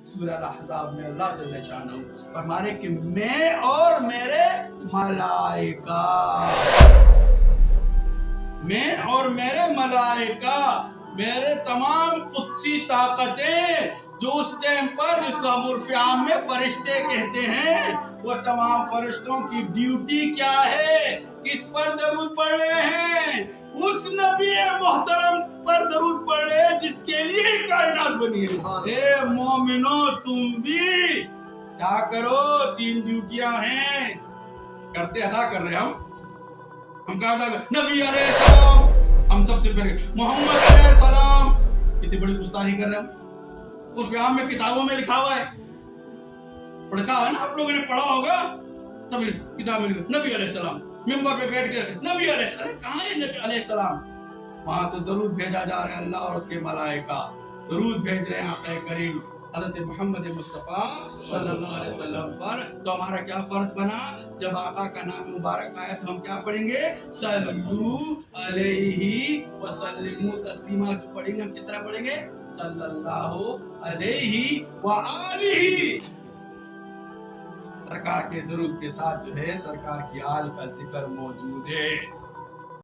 سورہ الاحزاب میں اللہ جل شانہ فرما رہے کہ میں اور میرے ملائکہ، میں اور میرے ملائکہ، میرے تمام قدسی طاقتیں جو اس ٹائم پر جس کو ہم عرف عام میں فرشتے کہتے ہیں، وہ تمام فرشتوں کی ڈیوٹی کیا ہے؟ کس پر درود پڑھ رہے ہیں؟ اس نبی محترم پر درود پڑھ رہے ہیں جس کے لیے کائنات بنی ہے۔ اے مومنو تم بھی کیا کرو، 3 ڈیوٹیاں ہیں، کرتے ادا کر رہے ہیں ہم کہا تھا نبی علیہ السلام، ہم سب سے پہلے محمد علیہ السلام، کتنی بڑی گستاخی کر رہے ہیں ہم۔ عرف عام میں کتابوں میں لکھا ہوا ہے، پڑھا ہے نا، آپ لوگوں نے پڑھا ہوگا، سب کتاب میں لکھا نبی علیہ السلام، ممبر پہ بیٹھ کے نبی علیہ السلام، کہاں ہے نبی علیہ السلام؟ وہاں تو درود بھیجا جا رہا ہے، اللہ اور اس کے ملائکہ درود بھیج رہے ہیں آقا کریم حضرت محمد مصطفیٰ صلی اللہ علیہ وسلم پر۔ تو ہمارا کیا فرض بنا؟ جب آقا کا نام مبارک آیا تو ہم کیا پڑھیں گے؟ صلو علیہ وسلموا تسلیما۔ جو پڑھیں گے ہم کس طرح پڑھیں گے؟ صلی اللہ علیہ وآلہ۔ سرکار کے درود کے ساتھ جو ہے سرکار کی آل کا ذکر موجود ہے۔